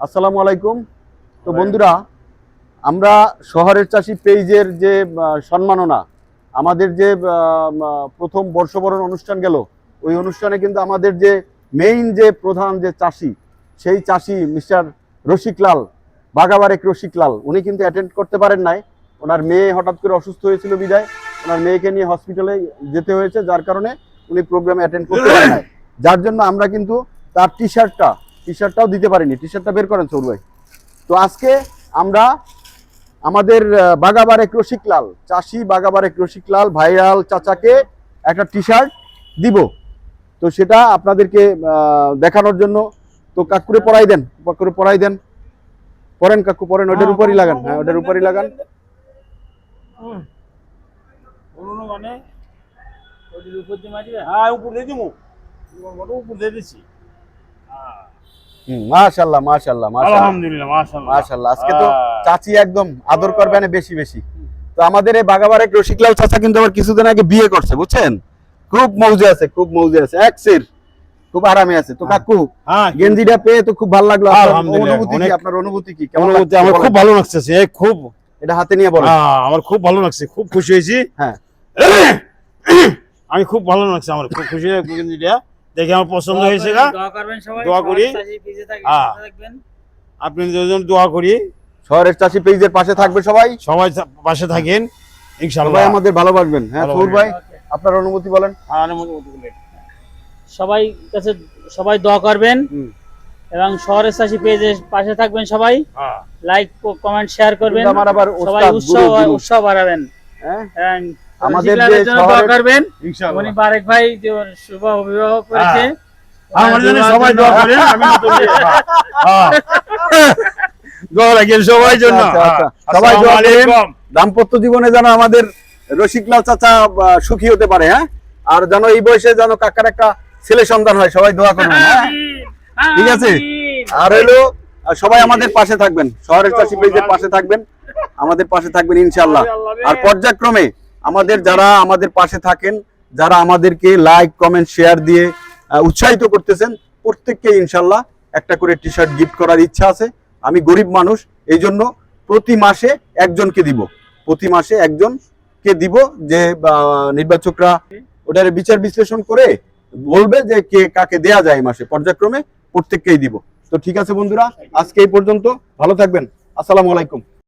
আসসালামু আলাইকুম। তো বন্ধুরা, আমরা শহরের চাষি পেজের যে সম্মাননা, আমাদের যে প্রথম বর্ষবরণ অনুষ্ঠান গেল, ওই অনুষ্ঠানে কিন্তু আমাদের যে মেইন যে প্রধান যে চাষি, সেই চাষি মিস্টার রসিকলাল, বাগাবারেক রসিকলাল, উনি কিন্তু অ্যাটেন্ড করতে পারেন নাই। ওনার মেয়ে হঠাৎ করে অসুস্থ হয়েছিল বিদায় ওনার মেয়েকে নিয়ে হসপিটালে যেতে হয়েছে, যার কারণে উনি প্রোগ্রামে অ্যাটেন্ড করতে পারেন নাই। যার জন্য আমরা কিন্তু তার টি শার্টটাও দিতে পারিনি। টি শার্টটা বের করেন সৌর ভাই। তো আজকে আমরা আমাদের বাগাবারেক রসিকলাল, চাষি বাগাবারেক রসিকলাল ভাইরাল চাচাকে একটা টি শার্ট দিব। তো সেটা আপনাদেরকে দেখানোর জন্য, তো কাকুরে পরাই দেন, কাকুরে পরাই দেন, পরেন কাকু পরেন, ওটার উপরই লাগান। হ্যাঁ, ওটার উপরই লাগান। মাশাআল্লাহ মাশাআল্লাহ আলহামদুলিল্লাহ, মাশাআল্লাহ মাশাআল্লাহ। আজকে তো চাচি একদম আদর করবেন বেশি বেশি। তো আমাদের এই বাগাবারেক রসিকলাল চাচা কিন্তু আবার কিছুদিন আগে বিয়ে করছে, বুঝছেন? খুব মৌজে আছে, খুব মৌজে আছে, একসের খুব আরামে আছে। তো কাকু, গেঞ্জিটা পেয়ে তো খুব ভালো লাগলো। অনুভূতি কি, আপনার অনুভূতি কি? কেমন লাগছে? আমার খুব ভালো লাগছে, খুব। এটা হাতে নিয়ে বলেন। আমার খুব ভালো লাগছে, খুব খুশি হয়েছি। হ্যাঁ, আমি খুব ভালো লাগছে, আমার খুব খুশি গেঞ্জিটা দেখে আমার পছন্দ হয়েছে। দোয়া করি, আপনি দুজন দোয়া করি, শহরের চাষি পেজের পাশে থাকবে সবাই, সবাই পাশে থাকেন ইনশাআল্লাহ, সবাই আমাদের ভালোবাসবেন। হ্যাঁ সৌর ভাই, আপনার অনুভূতি বলেন। সবাই কাছে সবাই দোয়া করবেন এবং শহরের চাষি পেজের পাশে থাকবেন সবাই। লাইক কমেন্ট শেয়ার করবেন, সবাই উৎসাহ বাড়াবেন। হ্যাঁ, আমাদের যে দোয়া করবেন। ইনশাআল্লাহ উনি বারেক ভাই যে শুভ বিবাহ করেছে, আমার জন্য সবাই দোয়া করেন। আমি দোয়া রাখেন সবাই জন্য। সবাই দোয়া করেন দাম্পত্য জীবনে যেন আমাদের রসিকলাল চাচা সুখী হতে পারে। হ্যাঁ, আর যেন এই বয়সে যেন কাকার একটা ছেলে সন্তান হয়, সবাই দোয়া করবেন। হ্যাঁ, ঠিক আছে। আর হলো সবাই আমাদের পাশে থাকবেন, শহরের চাষি পেজের পাশে থাকবেন, আমাদের পাশে থাকবেন ইনশাআল্লাহ। আর পর্যায়ক্রমে আমাদের যারা আমাদের পাশে থাকেন, যারা আমাদেরকে লাইক কমেন্ট শেয়ার দিয়ে উৎসাহিত করতেছেন, প্রত্যেককে ইনশাআল্লাহ একটা করে টি শার্ট গিফট করার ইচ্ছা আছে। আমি গরিব মানুষ, এই জন্য প্রতি মাসে একজনকে দিব, প্রতি মাসে একজনকে দিব, যে নির্বাচকরা ওটার বিচার বিশ্লেষণ করে বলবে যে কে কাকে দেয়া যায়। মাসে পর্যায়ক্রমে প্রত্যেককেই দিব। তো ঠিক আছে বন্ধুরা, আজকে এই পর্যন্ত, ভালো থাকবেন। আসসালামু আলাইকুম।